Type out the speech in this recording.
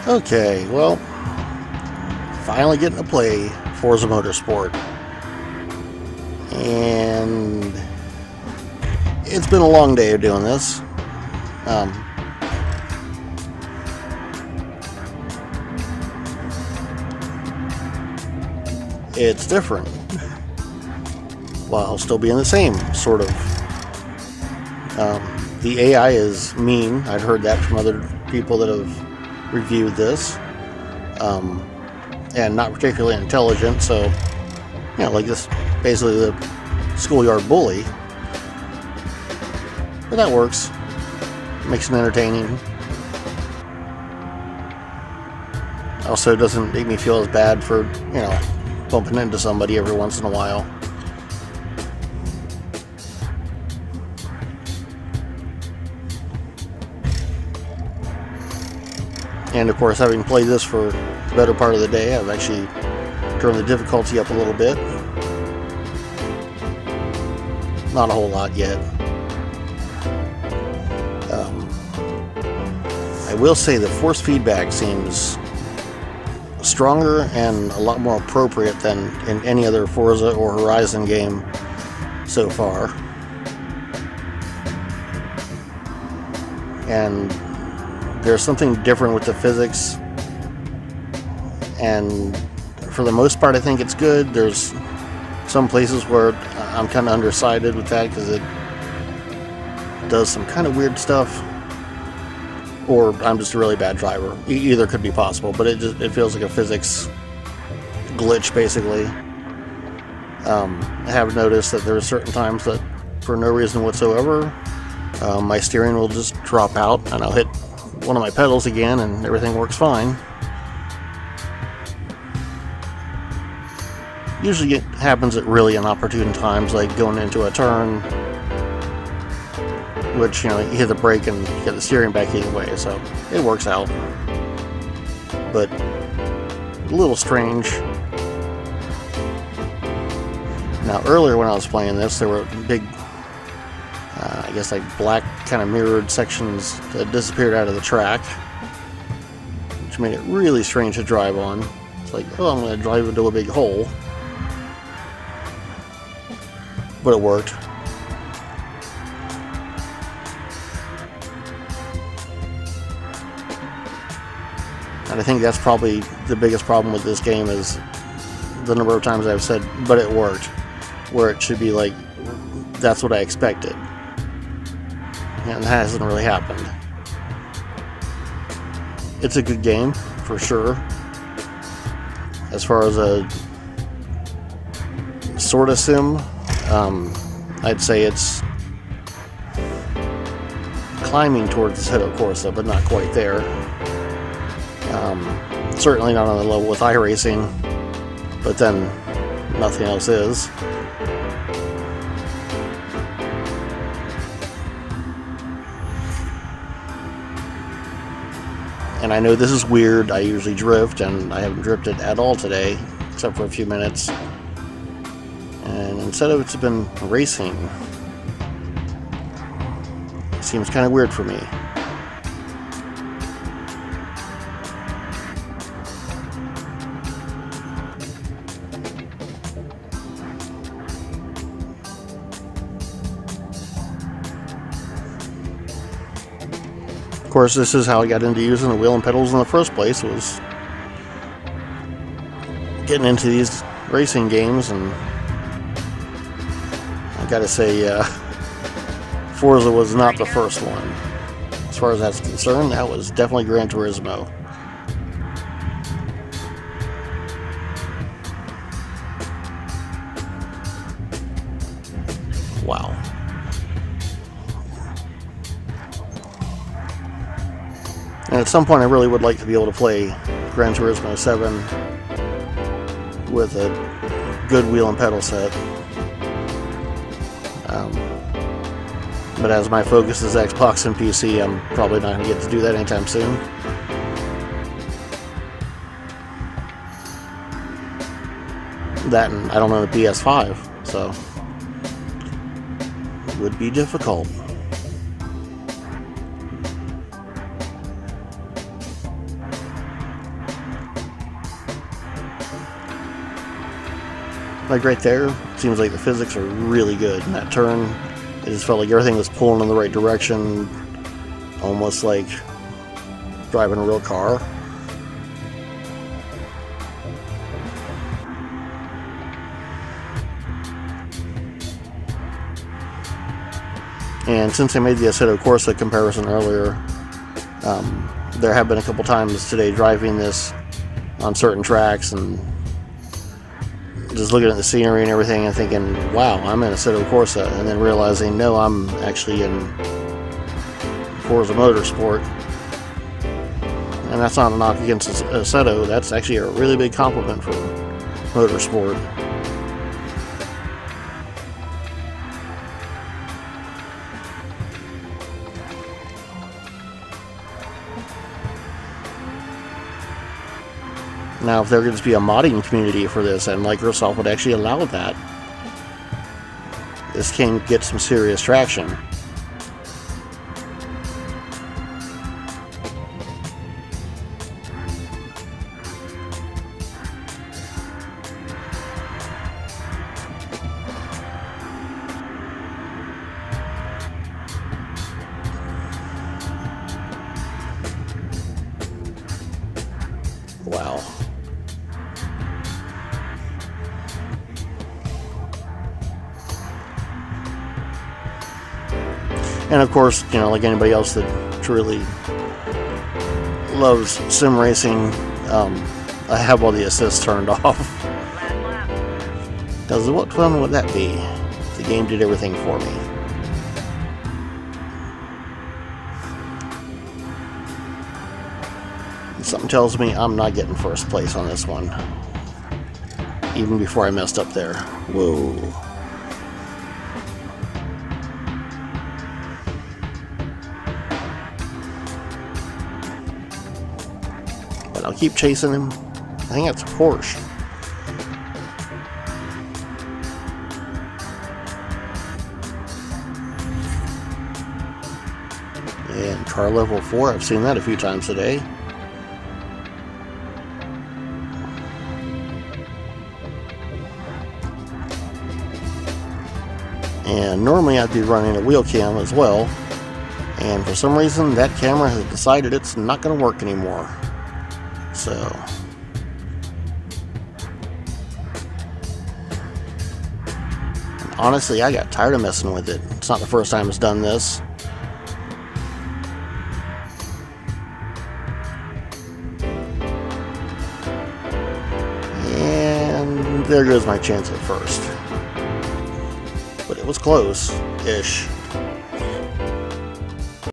Okay, well, finally getting to play Forza Motorsport. And it's been a long day of doing this. It's different, while still being the same, sort of. The AI is mean. I'd heard that from other people that have reviewed this. And not particularly intelligent, so, you know, like this, basically the schoolyard bully. But that works. Makes it entertaining. Also doesn't make me feel as bad for, you know, bumping into somebody every once in a while. And of course, having played this for the better part of the day, I've actually turned the difficulty up a little bit. Not a whole lot yet. I will say the force feedback seems stronger and a lot more appropriate than in any other Forza or Horizon game so far. And there's something different with the physics, and for the most part I think it's good. There's some places where I'm kind of undersided with that because it does some kind of weird stuff, or I'm just a really bad driver. Either could be possible, but it feels like a physics glitch basically. I have noticed that there are certain times that for no reason whatsoever my steering will just drop out and I'll hit one of my pedals again and everything works fine. Usually it happens at really inopportune times, like going into a turn, which, you know, you hit the brake and get the steering back either way, so it works out. But a little strange. Now earlier when I was playing this, there were big I guess like black kind of mirrored sections that disappeared out of the track, which made it really strange to drive on. It's like, oh, I'm going to drive into a big hole. But it worked. And I think that's probably the biggest problem with this game is the number of times I've said, but it worked, where it should be like, that's what I expected. And that hasn't really happened. It's a good game, for sure. As far as a sort of sim, I'd say it's climbing towards Assetto Corsa, but not quite there. Certainly not on the level with iRacing, but then nothing else is. And I know this is weird, I usually drift, and I haven't drifted at all today, except for a few minutes. And instead of it's been racing, it seems kind of weird for me. Of course, this is how I got into using the wheel and pedals in the first place, was getting into these racing games, and I gotta say, Forza was not the first one. As far as that's concerned, that was definitely Gran Turismo. Wow. And at some point I really would like to be able to play Gran Turismo 7 with a good wheel and pedal set. But as my focus is Xbox and PC, I'm probably not going to get to do that anytime soon. That, and I don't own a PS5, so it would be difficult. Like right there, seems like the physics are really good in that turn. It just felt like everything was pulling in the right direction, almost like driving a real car. And since I made the Assetto Corsa comparison earlier, there have been a couple times today driving this on certain tracks and just looking at the scenery and everything and thinking, wow, I'm in Assetto Corsa, and then realizing, no, I'm actually in Forza Motorsport. And that's not a knock against Assetto, that's actually a really big compliment for Motorsport. Now, if there could just be a modding community for this, and Microsoft would actually allow that, this can get some serious traction. Wow. And of course, you know, like anybody else that truly loves sim racing, I have all the assists turned off. Because what fun would that be if the game did everything for me? Something tells me I'm not getting first place on this one. Even before I messed up there. Whoa. But I'll keep chasing him. I think that's a Porsche. And car level 4, I've seen that a few times today. And normally I'd be running a wheel cam as well, and for some reason that camera has decided it's not going to work anymore. So honestly, I got tired of messing with it. It's not the first time it's done this. And there goes my chance at first. But it was close-ish.